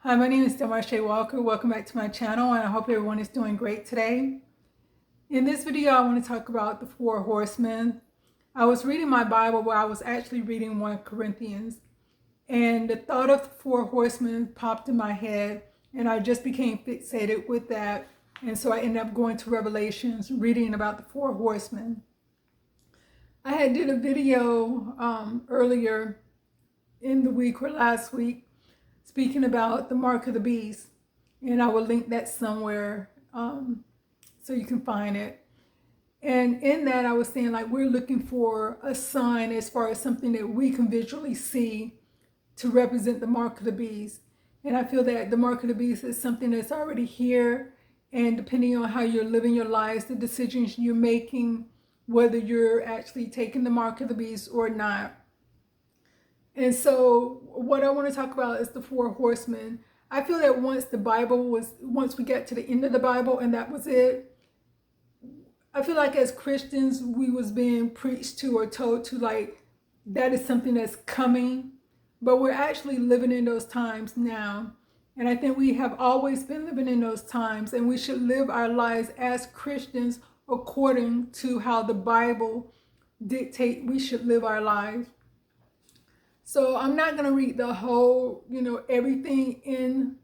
Hi, my name is Delmarshae Walker. Welcome back to my channel, and I hope everyone is doing great today. In this video, I want to talk about the four horsemen. I was reading my Bible where I was actually reading 1 Corinthians, and the thought of the four horsemen popped in my head, and I just became fixated with that. And so I ended up going to Revelations, reading about the four horsemen. I had did a video earlier in the week or last week speaking about the mark of the beast, and I will link that somewhere so you can find it. And in that, I was saying, like, we're looking for a sign as far as something that we can visually see to represent the mark of the beast. And I feel that the mark of the beast is something that's already here, and depending on how you're living your lives, the decisions you're making, whether you're actually taking the mark of the beast or not. And so what I want to talk about is the four horsemen. I feel that once we get to the end of the Bible and that was it, I feel like as Christians, we was being preached to or told to, like, that is something that's coming, but we're actually living in those times now. And I think we have always been living in those times, and we should live our lives as Christians according to how the Bible dictates we should live our lives. So I'm not going to read the whole, everything in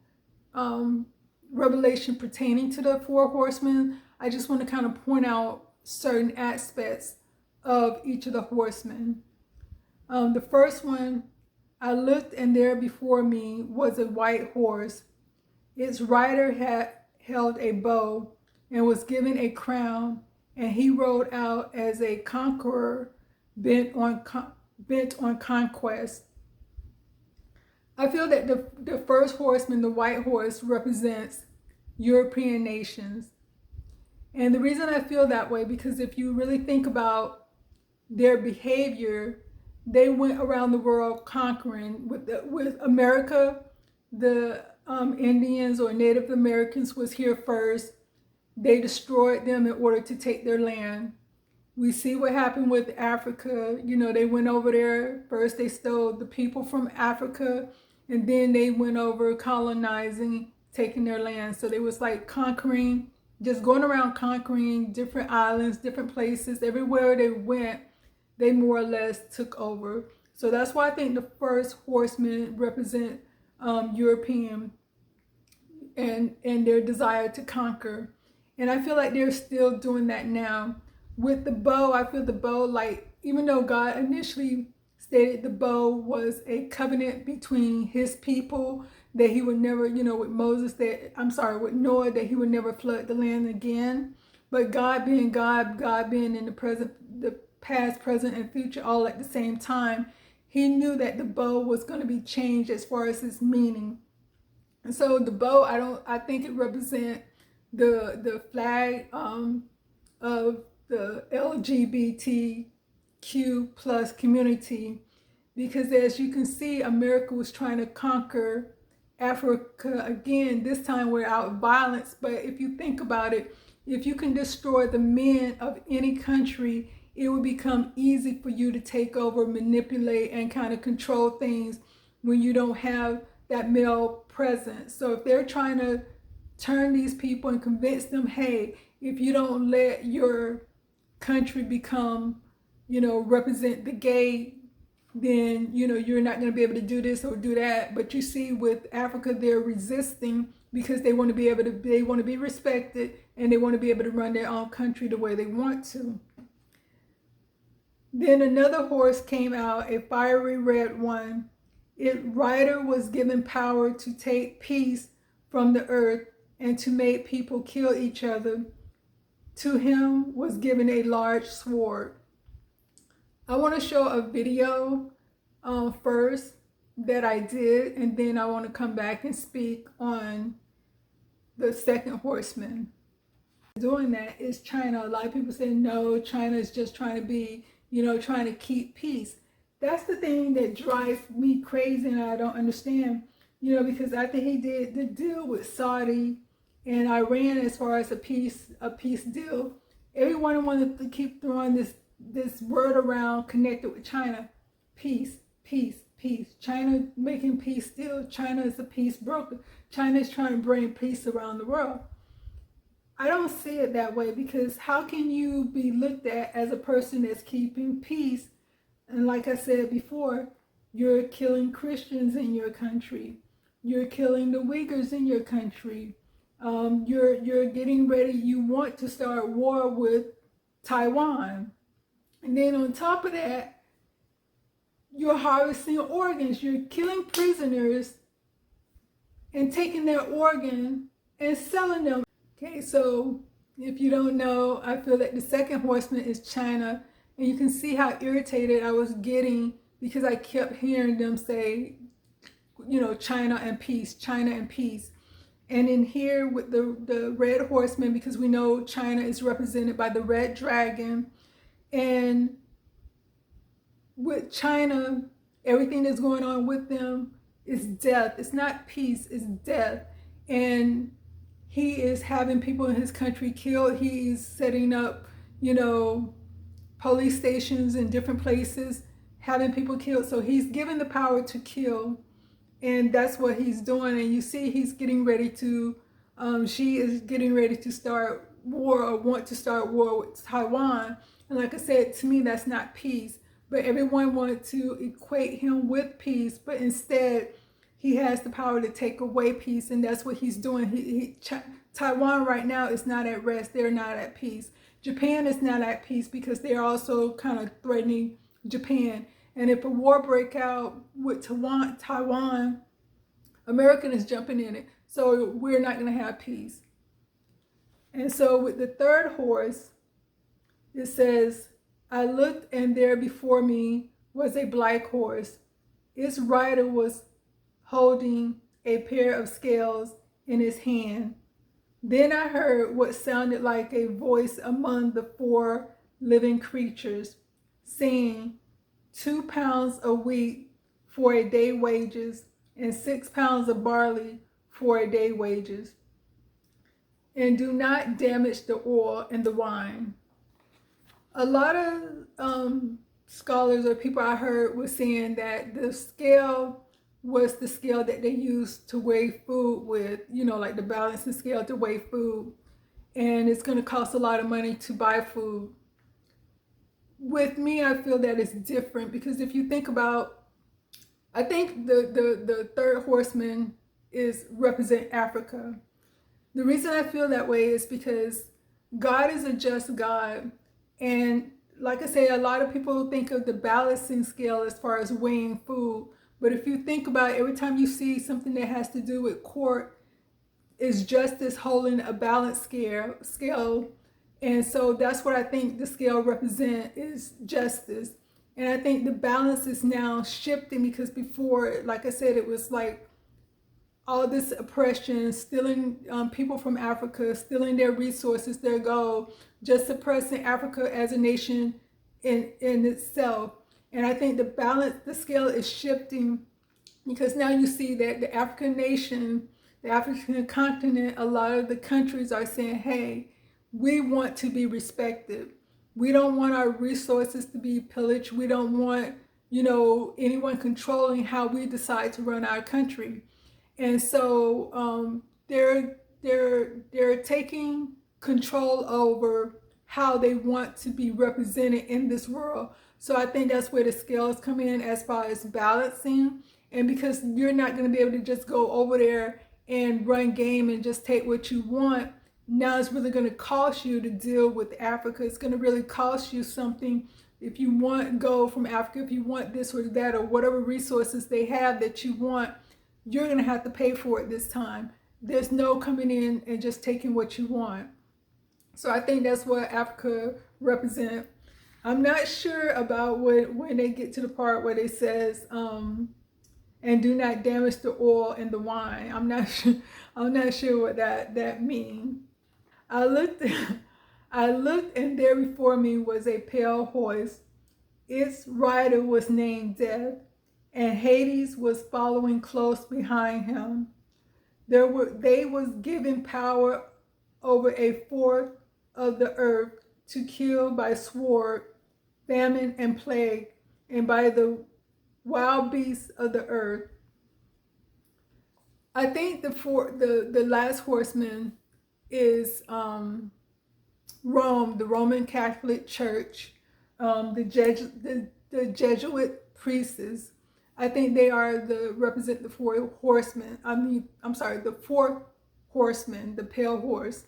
Revelation pertaining to the four horsemen. I just want to kind of point out certain aspects of each of the horsemen. The first one, I looked, and there before me was a white horse. Its rider had held a bow and was given a crown, and he rode out as a conqueror bent on conquest. I feel that the first horseman, the white horse, represents European nations. And the reason I feel that way, because if you really think about their behavior, they went around the world conquering. With America, the Indians or Native Americans was here first. They destroyed them in order to take their land. We see what happened with Africa. They went over there. First, they stole the people from Africa, and then they went over colonizing, taking their land. So they was like conquering, just going around conquering different islands, different places. Everywhere they went, they more or less took over. So that's why I think the first horsemen represent European and their desire to conquer. And I feel like they're still doing that now. With the bow, I feel the bow, like, even though God initially stated the bow was a covenant between his people, that he would never, with with Noah, that he would never flood the land again. But God being God, God being in the past, present, and future all at the same time, he knew that the bow was going to be changed as far as its meaning. And so the bow, I think it represents the flag of the LGBTQ plus community, because as you can see, America was trying to conquer Africa again, this time without violence. But if you think about it, if you can destroy the men of any country, it will become easy for you to take over, manipulate, and kind of control things when you don't have that male presence. So if they're trying to turn these people and convince them, hey, if you don't let your country become, represent the gay, then, you're not going to be able to do this or do that. But you see with Africa, they're resisting because they want to be respected, and they want to be able to run their own country the way they want to. Then another horse came out, a fiery red one. Its rider was given power to take peace from the earth and to make people kill each other. To him was given a large sword. I want to show a video first that I did, and then I want to come back and speak on the second horseman. Doing that is China. A lot of people say, no, China is just trying to be, trying to keep peace. That's the thing that drives me crazy, and I don't understand, because after he did the deal with Saudi and Iran as far as a peace deal, everyone wanted to keep throwing this word around connected with China. Peace, peace, peace. China making peace still. China is a peace broker. China is trying to bring peace around the world. I don't see it that way, because how can you be looked at as a person that's keeping peace? And like I said before, you're killing Christians in your country. You're killing the Uyghurs in your country. You're getting ready. You want to start war with Taiwan. And then on top of that, you're harvesting organs. You're killing prisoners and taking their organ and selling them. Okay, so if you don't know, I feel that the second horseman is China. And you can see how irritated I was getting because I kept hearing them say, you know, China and peace, China and peace. And in here with the red horseman, because we know China is represented by the red dragon. And with China, everything that's going on with them is death. It's not peace, it's death. And he is having people in his country killed. He's setting up, you know, police stations in different places, having people killed. So he's given the power to kill. And that's what he's doing. And you see he's getting ready to, she is getting ready to start war, or want to start war with Taiwan. And like I said, to me, that's not peace. But everyone wanted to equate him with peace. But instead, he has the power to take away peace. And that's what he's doing. Taiwan right now is not at rest. They're not at peace. Japan is not at peace because they're also kind of threatening Japan. And if a war break out with Taiwan, America is jumping in it. So we're not going to have peace. And so with the third horse, it says, I looked, and there before me was a black horse. Its rider was holding a pair of scales in his hand. Then I heard what sounded like a voice among the four living creatures, saying, 2 pounds of wheat for a day wages, and 6 pounds of barley for a day wages. And do not damage the oil and the wine. A lot of scholars or people I heard were saying that the scale was the scale that they used to weigh food with, you know, like the balancing scale to weigh food. And it's going to cost a lot of money to buy food. With me, I feel that it's different, because if you think about, I think the third horseman represent Africa. The reason I feel that way is because God is a just God. And like I say, a lot of people think of the balancing scale as far as weighing food. But if you think about it, every time you see something that has to do with court, is justice holding a balance scale. And so that's what I think the scale represents, is justice. And I think the balance is now shifting, because before, like I said, it was like all this oppression, stealing people from Africa, stealing their resources, their gold, just suppressing Africa as a nation in itself. And I think the scale is shifting, because now you see that the African nation, the African continent, a lot of the countries are saying, hey, we want to be respected. We don't want our resources to be pillaged. We don't want, you know, anyone controlling how we decide to run our country. And so they're taking control over how they want to be represented in this world. So I think that's where the scales come in as far as balancing. And because you're not going to be able to just go over there and run game and just take what you want, now it's really going to cost you to deal with Africa. It's going to really cost you something if you want gold from Africa, if you want this or that, or whatever resources they have that you want, you're going to have to pay for it this time. There's no coming in and just taking what you want. So I think that's what Africa represents. I'm not sure about when they get to the part where they says, and do not damage the oil and the wine. I'm not sure what that means. I looked, and there before me was a pale horse. Its rider was named Death, and Hades was following close behind him. They was given power over a fourth of the earth to kill by sword, famine, and plague, and by the wild beasts of the earth. I think the last horseman is Rome, the Roman Catholic Church, the Jesuit priests. I think they represent the four horsemen. The four horsemen, the pale horse.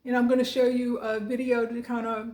And I'm going to show you a video to kind of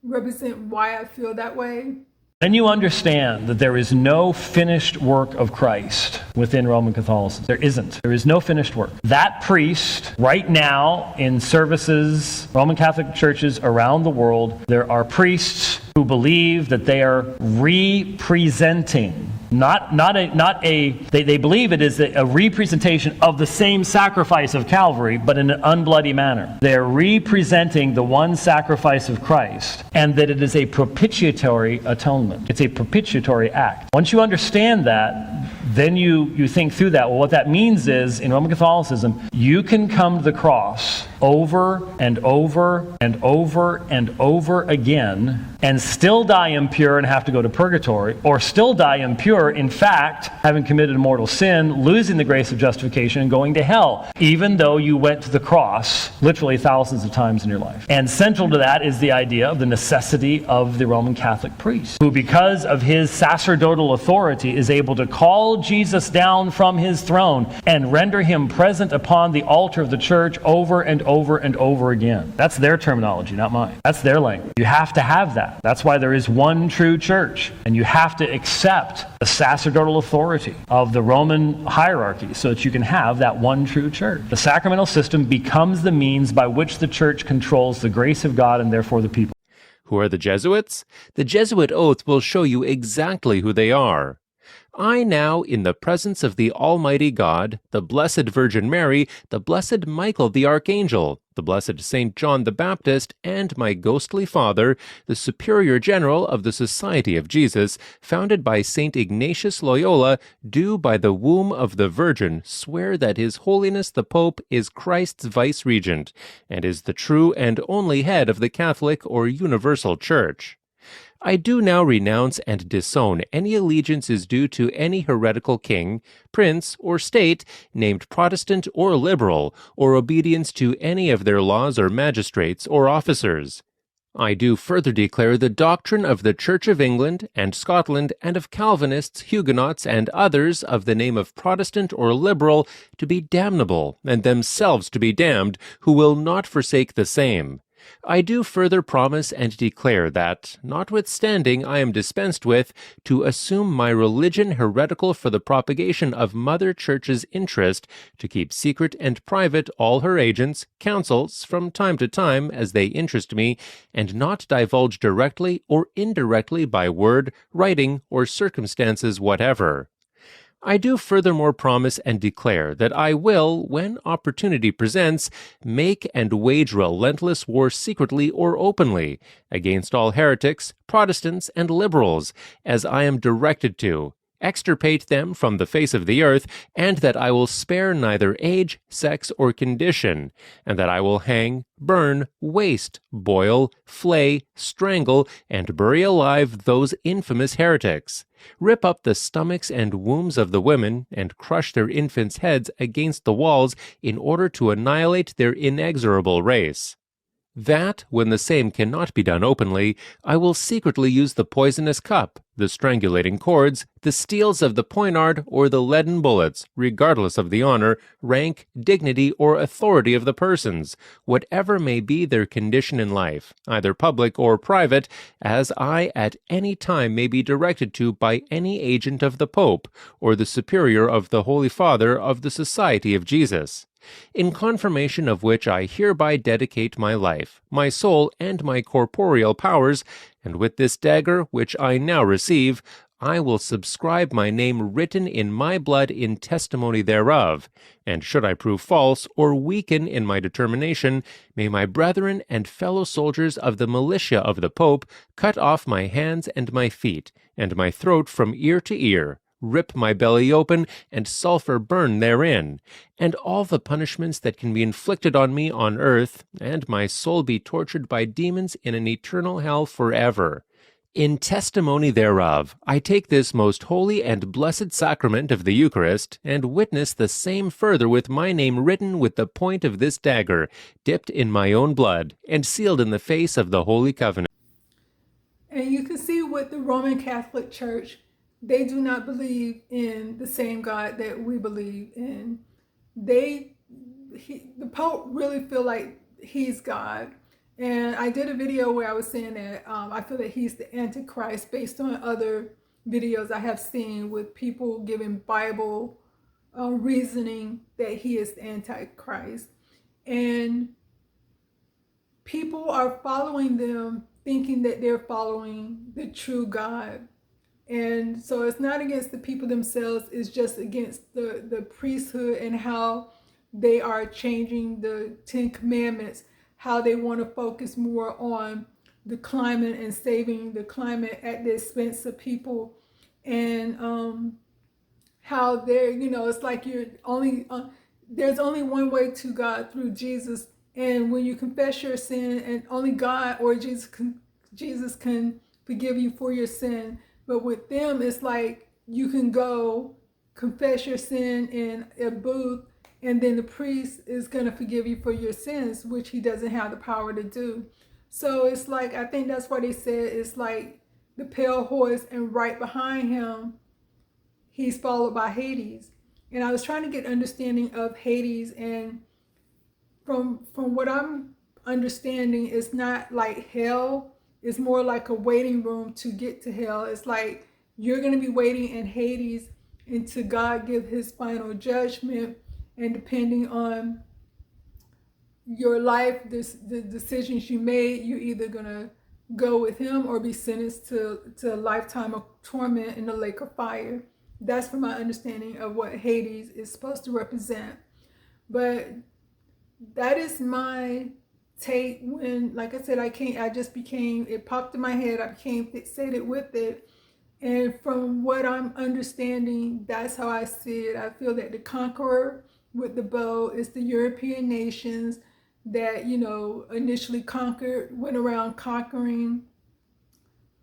represent why I feel that way. Then you understand that there is no finished work of Christ within Roman Catholicism. There isn't. There is no finished work. That priest, right now in services, Roman Catholic churches around the world, there are priests who believe that they are representing, they believe it is a representation of the same sacrifice of Calvary, but in an unbloody manner. They're representing the one sacrifice of Christ, and that it is a propitiatory atonement. It's a propitiatory act. Once you understand that, then you think through that. Well, what that means is, in Roman Catholicism, you can come to the cross over and over and over and over again and still die impure and have to go to purgatory, or still die impure, in fact, having committed a mortal sin, losing the grace of justification and going to hell, even though you went to the cross literally thousands of times in your life. And central to that is the idea of the necessity of the Roman Catholic priest, who, because of his sacerdotal authority, is able to call Jesus down from his throne and render him present upon the altar of the church over and over and over again. That's their terminology, not mine. That's their language. You have to have that. That's why there is one true church, and you have to accept the sacerdotal authority of the Roman hierarchy so that you can have that one true church. The sacramental system becomes the means by which the church controls the grace of God and therefore the people. Who are the Jesuits? The Jesuit oath will show you exactly who they are. I now, in the presence of the Almighty God, the Blessed Virgin Mary, the Blessed Michael the Archangel, the Blessed Saint John the Baptist, and my ghostly father, the Superior General of the Society of Jesus, founded by Saint Ignatius Loyola, do by the womb of the Virgin swear that His Holiness the Pope is Christ's vice-regent, and is the true and only head of the Catholic or Universal Church. I do now renounce and disown any allegiances due to any heretical king, prince, or state, named Protestant or liberal, or obedience to any of their laws or magistrates or officers. I do further declare the doctrine of the Church of England and Scotland and of Calvinists, Huguenots, and others of the name of Protestant or liberal to be damnable, and themselves to be damned, who will not forsake the same. I do further promise and declare that, notwithstanding I am dispensed with, to assume my religion heretical for the propagation of Mother Church's interest, to keep secret and private all her agents, counsels, from time to time as they interest me, and not divulge directly or indirectly by word, writing, or circumstances whatever. I do furthermore promise and declare that I will, when opportunity presents, make and wage relentless war secretly or openly against all heretics, Protestants, and liberals, as I am directed to, extirpate them from the face of the earth, and that I will spare neither age, sex, or condition, and that I will hang, burn, waste, boil, flay, strangle, and bury alive those infamous heretics, rip up the stomachs and wombs of the women, and crush their infants' heads against the walls in order to annihilate their inexorable race. That, when the same cannot be done openly, I will secretly use the poisonous cup, the strangulating cords, the steels of the poignard, or the leaden bullets, regardless of the honor, rank, dignity, or authority of the persons, whatever may be their condition in life, either public or private, as I at any time may be directed to by any agent of the Pope, or the Superior of the Holy Father of the Society of Jesus. In confirmation of which I hereby dedicate my life, my soul, and my corporeal powers, and with this dagger which I now receive, I will subscribe my name written in my blood in testimony thereof, and should I prove false or weaken in my determination, may my brethren and fellow soldiers of the militia of the Pope cut off my hands and my feet, and my throat from ear to ear, rip my belly open, and sulphur burn therein, and all the punishments that can be inflicted on me on earth, and my soul be tortured by demons in an eternal hell forever. In testimony thereof, I take this most holy and blessed sacrament of the Eucharist, and witness the same further with my name written with the point of this dagger, dipped in my own blood, and sealed in the face of the Holy Covenant. And you can see with the Roman Catholic Church, they do not believe in the same God that we believe in. The Pope really feel like he's God. And I did a video where I was saying that I feel that he's the Antichrist based on other videos I have seen with people giving Bible reasoning that he is the Antichrist. And people are following them thinking that they're following the true God. And so it's not against the people themselves, it's just against the priesthood and how they are changing the 10 Commandments, how they want to focus more on the climate and saving the climate at the expense of people. And how they're, it's like you're only, there's only one way to God, through Jesus. And when you confess your sin, and only God or Jesus can forgive you for your sin. But with them, it's like you can go confess your sin in a booth, and then the priest is going to forgive you for your sins, which he doesn't have the power to do. So it's like, I think that's why they said it's like the pale horse, and right behind him, he's followed by Hades. And I was trying to get understanding of Hades, and from what I'm understanding, it's not like hell. It's more like a waiting room to get to hell. It's like you're going to be waiting in Hades until God give his final judgment. And depending on your life, the decisions you made, you're either going to go with him or be sentenced to a lifetime of torment in the lake of fire. That's from my understanding of what Hades is supposed to represent. But that is my take. When, like I said, it popped in my head, I became fixated with it. And from what I'm understanding, that's how I see it. I feel that the conqueror with the bow is the European nations that, initially went around conquering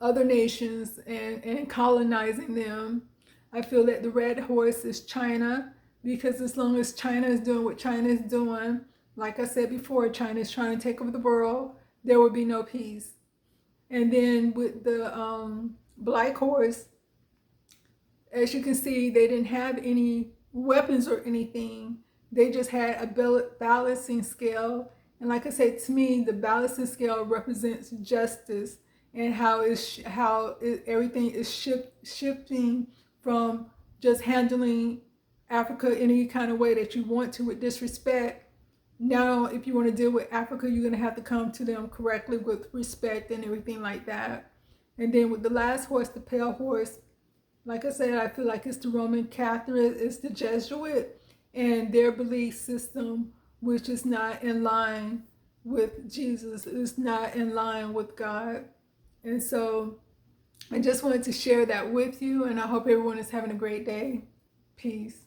other nations and colonizing them. I feel that the red horse is China, because as long as China is doing what China is doing, like I said before, China is trying to take over the world, there will be no peace. And then with the black horse, as you can see, they didn't have any weapons or anything. They just had a balancing scale. And like I said, to me, the balancing scale represents justice, and how everything is shifting from just handling Africa any kind of way that you want to with disrespect. Now, if you want to deal with Africa, you're going to have to come to them correctly with respect and everything like that. And then with the last horse, the pale horse, like I said, I feel like it's the Roman Catholic, it's the Jesuit, and their belief system, which is not in line with Jesus, is not in line with God. And so I just wanted to share that with you, and I hope everyone is having a great day. Peace.